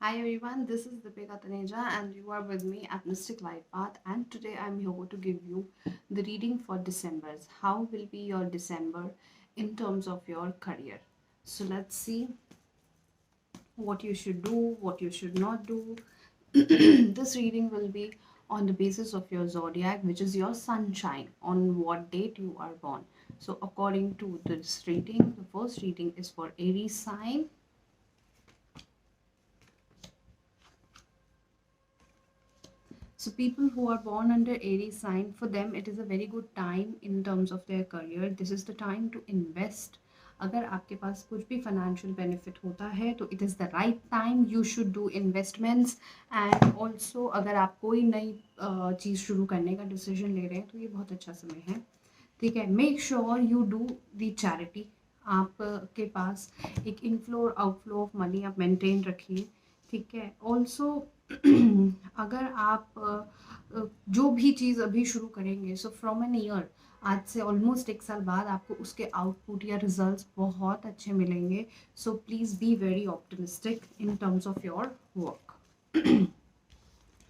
Hi everyone, this is Deepika Taneja and you are with me at Mystic Light Path, and today I'm here to give you the reading for December's. How will be your December in terms of your career? So let's see what you should do, what you should not do. This reading will be on the basis of your zodiac, which is your sunshine, on what date you are born. So according to this reading, the first reading is for Aries sign. So people who are born under Aries sign, for them it is a very good time in terms of their career. This is the time to invest. अगर आपके पास कुछ भी financial benefit होता है तो it is the right time you should do investments. And also अगर आप कोई नई चीज़ शुरू करने का decision ले रहे हैं तो ये बहुत अच्छा समय है. ठीक है, make sure you do the charity. आपके पास एक इनफ्लो और आउटफ्लो ऑफ मनी आप मेंटेन रखिए. ठीक है, ऑल्सो अगर आप जो भी चीज़ अभी शुरू करेंगे, सो फ्रॉम एन ईयर, आज से ऑलमोस्ट 1 साल बाद आपको उसके आउटपुट या रिजल्ट्स बहुत अच्छे मिलेंगे. So please be very optimistic in terms of your work.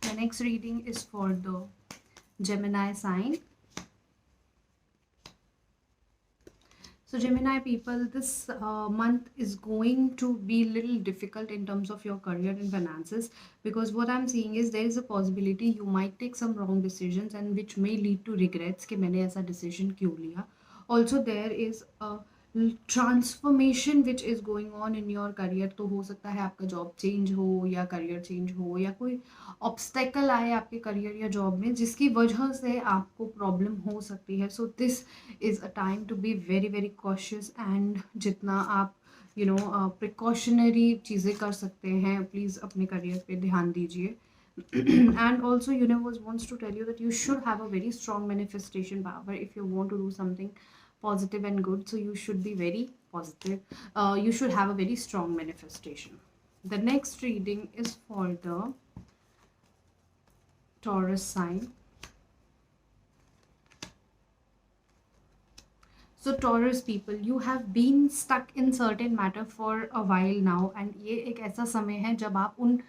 The next reading is for the Gemini sign. So Gemini people, this month is going to be little difficult in terms of your career and finances, because what I'm seeing is there is a possibility you might take some wrong decisions and which may lead to regrets कि मैंने ऐसा decision क्यों लिया. Also there is a transformation which is going on in your career. तो हो सकता है आपका जॉब चेंज हो या करियर चेंज हो या कोई ऑब्स्टेकल आए आपके करियर या जॉब में जिसकी वजह से आपको प्रॉब्लम हो सकती है. So this is a time to be very very cautious, and जितना आप प्रिकॉशनरी चीज़ें कर सकते हैं प्लीज़ अपने करियर पे ध्यान दीजिए. And also universe wants to tell you that you should have a very strong manifestation power if you want to do something positive and good. So you should be very positive. You should have a very strong manifestation. The next reading is for the Taurus sign. So Taurus people, you have been stuck in certain matter for a while now, and ये एक ऐसा समय है जब आप उन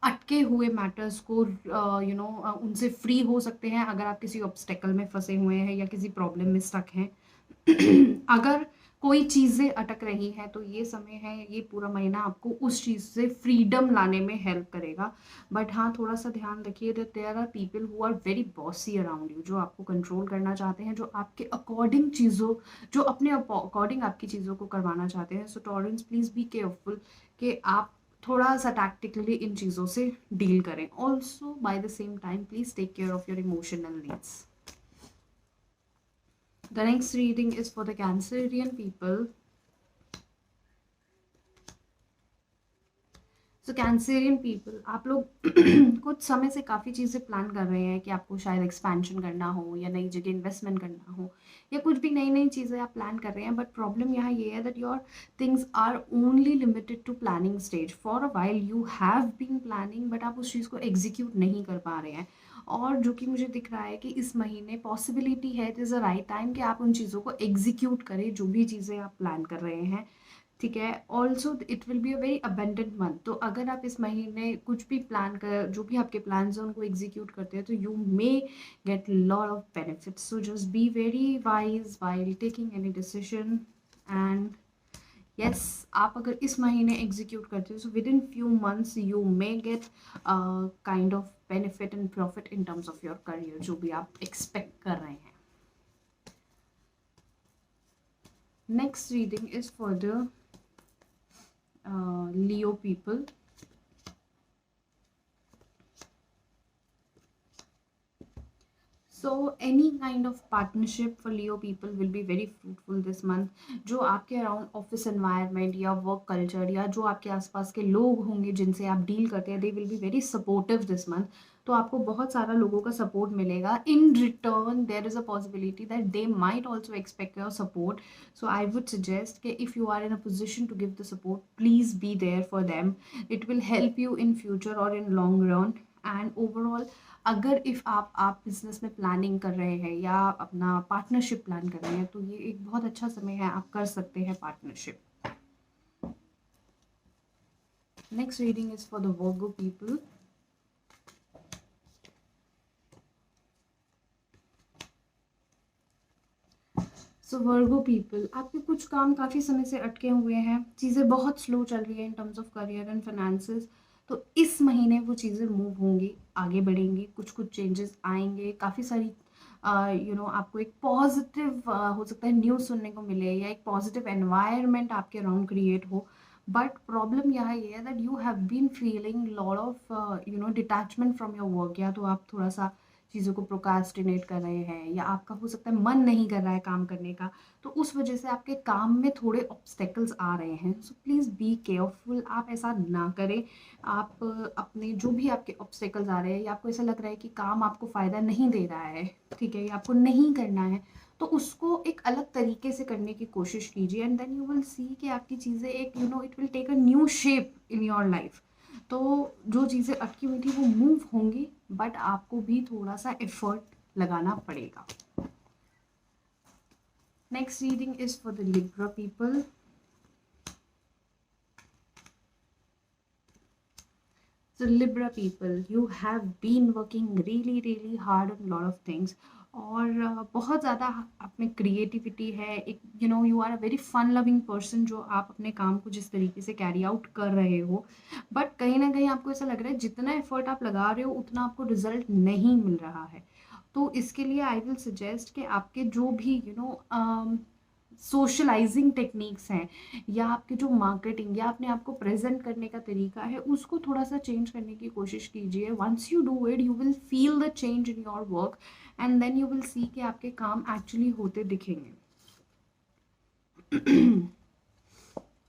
अटके हुए मैटर्स को उनसे फ्री हो सकते हैं. अगर आप किसी ऑब्स्टेकल में फंसे हुए हैं या किसी प्रॉब्लम में स्टक हैं, अगर कोई चीज़ें अटक रही हैं तो ये समय है, ये पूरा महीना आपको उस चीज़ से फ्रीडम लाने में हेल्प करेगा. बट हाँ, थोड़ा सा ध्यान रखिए that there are people who are very bossy around you, जो आपको कंट्रोल करना चाहते हैं, जो आपके अकॉर्डिंग चीज़ों, जो अपने अकॉर्डिंग आपकी चीज़ों को करवाना चाहते हैं. सो टॉरेंस प्लीज़ बी केयरफुल कि आप थोड़ा सा टैक्टिकली इन चीज़ों से डील करें. Also by the same time please take care of your emotional needs. The next reading is for the Cancerian people. So Cancerian people, आप लोग कुछ समय से काफ़ी चीज़ें प्लान कर रहे हैं कि आपको शायद एक्सपेंशन करना हो या नई जगह इन्वेस्टमेंट करना हो या कुछ भी नई नई चीज़ें आप प्लान कर रहे हैं. बट प्रॉब्लम यहाँ ये है that your things are only limited to planning stage. For a while you have been planning, but आप उस चीज़ को एग्जीक्यूट नहीं कर पा रहे हैं. और जो कि मुझे दिख रहा है कि इस महीने पॉसिबिलिटी है, it is a right time कि आप उन चीज़ों को एग्जीक्यूट करें जो भी चीज़ें आप प्लान कर रहे हैं. ठीक है, also it will be a very abundant month. तो अगर आप इस महीने कुछ भी प्लान कर, जो भी आपके प्लान्स हैं उनको एग्जीक्यूट करते हैं, तो you may get lot of benefits. So just be very wise while taking any decision. And yes, आप अगर इस महीने एग्जीक्यूट करते हो so with in few months you may gate kind of benefit and profit in terms of your career, जो भी आप expect कर रहे हैं. Next reading is for the Leo people. So any kind of partnership for Leo people will be very fruitful this month. जो आपके around office environment या work culture या जो आपके आसपास के लोग होंगे जिनसे आप डील करते हैं, they will be very supportive this month. तो आपको बहुत सारा लोगों का सपोर्ट मिलेगा. In return there is a possibility that they might also expect your support. So I would suggest कि if you are in a position to give the support, please be there for them. It will help you in future और in long run. And overall, अगर if आप business में planning कर रहे हैं या अपना पार्टनरशिप प्लान कर रहे हैं, तो ये एक बहुत अच्छा समय है, आप कर सकते हैं partnership. Next reading is for the Virgo people. So Virgo people, आपके कुछ काम काफ़ी समय से अटके हुए हैं, चीज़ें बहुत स्लो चल रही है in terms of career and finances. तो इस महीने वो चीज़ें मूव होंगी, आगे बढ़ेंगी, कुछ कुछ चेंजेस आएंगे, काफ़ी सारी आपको एक पॉजिटिव हो सकता है न्यूज़ सुनने को मिले या एक पॉजिटिव एनवायरनमेंट आपके अराउंड क्रिएट हो। बट प्रॉब्लम यहाँ ये है that you have been feeling lot of detachment from your work, या तो आप थोड़ा सा चीज़ों को प्रोकास्टिनेट कर रहे हैं या आपका हो सकता है मन नहीं कर रहा है काम करने का, तो उस वजह से आपके काम में थोड़े ऑब्स्टेकल्स आ रहे हैं। सो प्लीज़ बी केयरफुल, आप ऐसा ना करें। आप अपने जो भी आपके ऑब्स्टेकल्स आ रहे हैं या आपको ऐसा लग रहा है कि काम आपको फ़ायदा नहीं दे रहा है, ठीक है, या आपको नहीं करना है, तो उसको एक अलग तरीके से करने की कोशिश कीजिए and then you will see कि आपकी चीज़ें एक it will take a new shape in your life. तो जो चीज़ें अटकी हुई थी वो मूव होंगी, बट आपको भी थोड़ा सा एफर्ट लगाना पड़ेगा। Next reading is for the Libra people. So Libra people, you have been working really hard on a lot of things, और बहुत ज़्यादा आप में क्रिएटिविटी है, एक you are a very fun loving person, जो आप अपने काम को जिस तरीके से कैरी आउट कर रहे हो, बट कहीं ना कहीं आपको ऐसा लग रहा है जितना एफर्ट आप लगा रहे हो उतना आपको रिजल्ट नहीं मिल रहा है। तो इसके लिए आई विल सजेस्ट कि आपके जो भी सोशलाइजिंग टेक्निक्स हैं या आपके जो मार्केटिंग या अपने आप को प्रेजेंट करने का तरीका है उसको थोड़ा सा चेंज करने की कोशिश कीजिए। Once you do it you will feel the change in your work and then you will see कि आपके काम एक्चुअली होते दिखेंगे।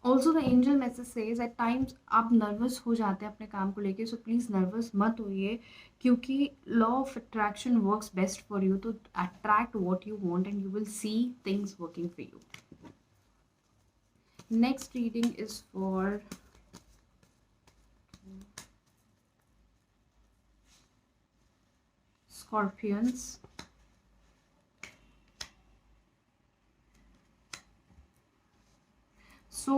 Also the angel message says at times आप नर्वस हो जाते हैं अपने काम को लेके, सो प्लीज़ नर्वस मत होइए, क्योंकि law of attraction works best for you, तो attract what you want and you will see things working for you. Next reading is for Scorpions. So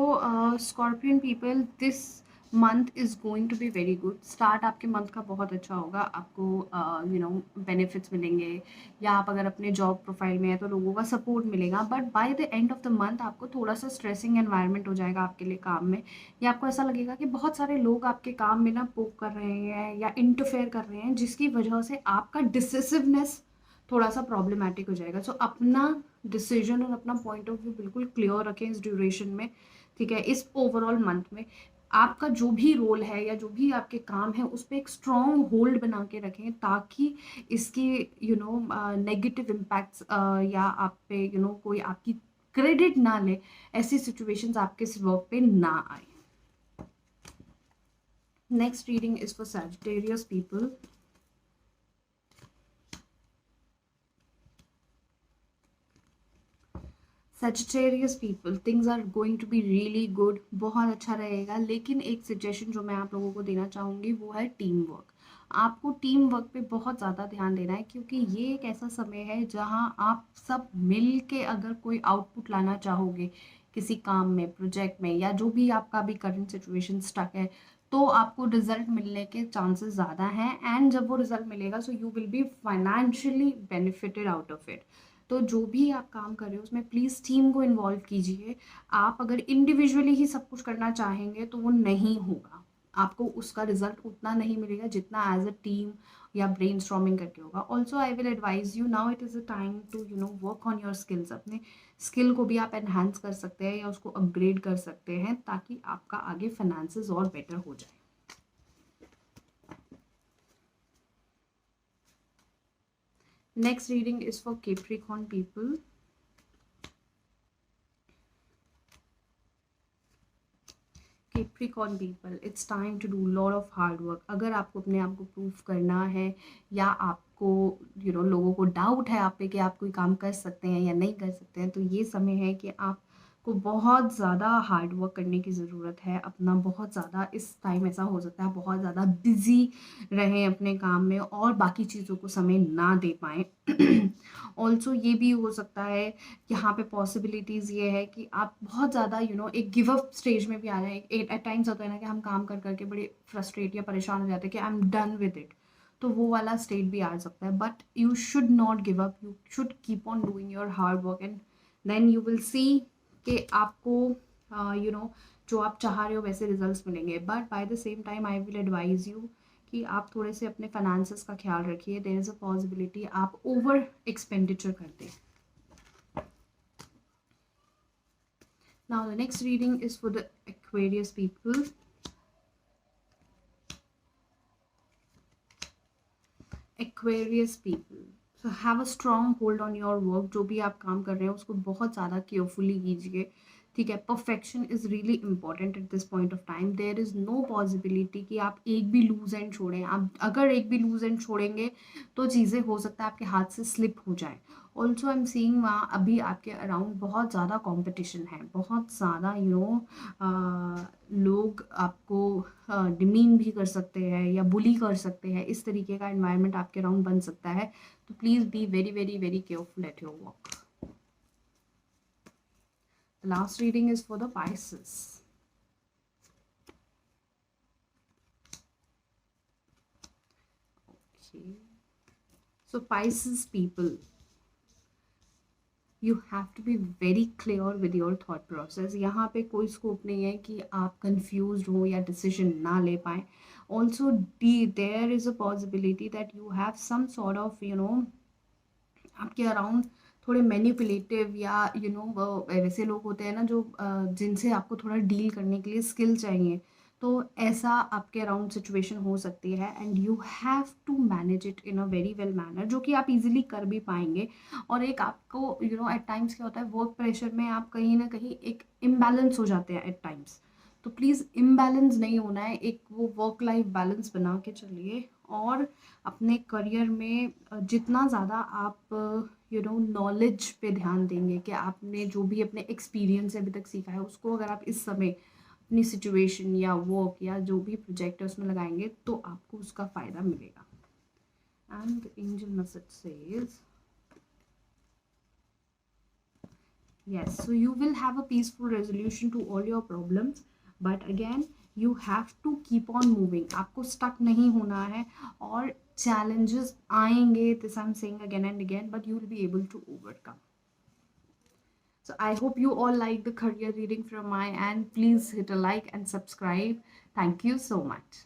Scorpion people, this month is going to be very good. Start आपके month का बहुत अच्छा होगा, आपको benefits मिलेंगे, या आप अगर अपने जॉब प्रोफाइल में है तो लोगों का सपोर्ट मिलेगा, but by the end of the month आपको थोड़ा सा स्ट्रेसिंग एनवायरनमेंट हो जाएगा आपके लिए काम में, या आपको ऐसा लगेगा कि बहुत सारे लोग आपके काम में ना पोक कर रहे हैं या इंटरफेयर कर रहे हैं, जिसकी वजह से आपका डिसिसिवनेस थोड़ा सा प्रॉब्लमैटिक हो जाएगा। सो अपना डिसीजन और अपना पॉइंट ऑफ व्यू बिल्कुल क्लियर रखें इस ड्यूरेशन में, ठीक है, इस ओवरऑल मंथ में। आपका जो भी रोल है या जो भी आपके काम है उस पर एक स्ट्रॉन्ग होल्ड बना के रखें, ताकि इसकी नेगेटिव इम्पैक्ट्स या आप पे कोई आपकी क्रेडिट ना ले, ऐसी सिचुएशंस आपके वर्क पे ना आए। Next reading is for Sagittarius people. Sagittarius people, things are going to be really good, बहुत अच्छा रहेगा, लेकिन एक सजेशन जो मैं आप लोगों को देना चाहूँगी वो है टीम वर्क। आपको टीम वर्क पे बहुत ज़्यादा ध्यान देना है, क्योंकि ये एक ऐसा समय है जहाँ आप सब मिल के अगर कोई आउटपुट लाना चाहोगे किसी काम में, प्रोजेक्ट में, या जो भी आपका भी करंट सिचुएशन स्टक है, तो आपको रिजल्ट मिलने के चांसेस ज़्यादा हैं, एंड जब वो रिजल्ट मिलेगा so you will be financially benefited out of it. तो जो भी आप काम कर रहे हो उसमें प्लीज़ टीम को इन्वॉल्व कीजिए। आप अगर इंडिविजुअली ही सब कुछ करना चाहेंगे तो वो नहीं होगा, आपको उसका रिजल्ट उतना नहीं मिलेगा जितना एज अ टीम या ब्रेन स्टॉर्मिंग करके होगा। Also I will advise you, now it is a time to work on your skills. अपने स्किल को भी आप एनहांस कर सकते हैं या उसको अपग्रेड कर सकते हैं, ताकि आपका आगे फाइनेंसेस और बेटर हो जाए। Next reading is for Capricorn people. Capricorn people, it's time to do lot of hard work. अगर आपको अपने आप को प्रूफ करना है, या आपको लोगों को डाउट है आप पे कि आप कोई काम कर सकते हैं या नहीं कर सकते हैं, तो ये समय है कि आप को बहुत ज़्यादा हार्ड वर्क करने की ज़रूरत है। अपना बहुत ज़्यादा इस टाइम ऐसा हो सकता है बहुत ज़्यादा बिजी रहें अपने काम में और बाकी चीज़ों को समय ना दे पाएँ। ऑल्सो ये भी हो सकता है, यहाँ पे पॉसिबिलिटीज़ ये है कि आप बहुत ज़्यादा एक गिव अप स्टेज में भी आ जाएँ। एट टाइम्स होता है ना कि हम काम कर कर के बड़े फ्रस्ट्रेट या परेशान हो जाते हैं कि I am done with it. तो वो वाला स्टेट भी आ सकता है, but you should not give up, you should keep on doing your hard work and then you will see कि आपको जो आप चाह रहे हो वैसे रिजल्ट्स मिलेंगे। But by the same time I will advise you कि आप थोड़े से अपने फाइनेंसेस का ख्याल रखिए। देयर इज़ अ पॉसिबिलिटी आप ओवर एक्सपेंडिचर कर दें। Now the next reading is for the Aquarius people. Aquarius people, so have a strong hold on your work. जो भी आप काम कर रहे हैं उसको बहुत ज़्यादा केयरफुली कीजिए, ठीक है। Perfection is really important at this point of time. There is no possibility कि आप एक भी लूज एंड छोड़ें। आप अगर एक भी लूज एंड छोड़ेंगे तो चीज़ें हो सकता है आपके हाथ से स्लिप हो जाए। ऑल्सो आई एम सीइंग वहाँ अभी आपके अराउंड बहुत ज़्यादा कॉम्पिटिशन है, बहुत ज़्यादा लोग आपको डिमीन भी कर सकते हैं या बुली कर सकते हैं। इस तरीके का एनवायरनमेंट आपके अराउंड बन सकता है, तो please be very very very careful at your work. The last reading is for the Pisces. Okay. So Pisces people, you have to be very clear with your thought process. यहाँ पे कोई scope नहीं है कि आप confused हो या decision ना ले पाए. Also, there is a possibility that you have some sort of, आपके अराउंड थोड़े मैनिपुलेटिव या वैसे लोग होते हैं ना जो जिनसे आपको थोड़ा डील करने के लिए स्किल चाहिए। तो ऐसा आपके अराउंड सिचुएशन हो सकती है and you have to manage it in a very well manner, जो कि आप इजीली कर भी पाएंगे। और एक आपको एट टाइम्स क्या होता है, वर्क प्रेशर में आप कहीं ना कहीं एक इम्बैलेंस हो जाते हैं एट टाइम्स। तो प्लीज़ इम्बैलेंस नहीं होना है, एक वो वर्क लाइफ बैलेंस बना के चलिए। और अपने करियर में जितना ज़्यादा आप नॉलेज पे ध्यान देंगे कि आपने जो भी अपने एक्सपीरियंस से अभी तक सीखा है उसको अगर आप इस समय अपनी सिचुएशन या वर्क या जो भी प्रोजेक्ट है उसमें लगाएंगे तो आपको उसका फ़ायदा मिलेगा। And the angel message says yes, so you will have a peaceful resolution to all your problems, but again you have to keep on moving. आपको stuck नहीं होना है और challenges आएंगे, this I'm saying again and again, but you will be able to overcome. So I hope you all like the career reading from my end. Please hit a like and subscribe. Thank you so much.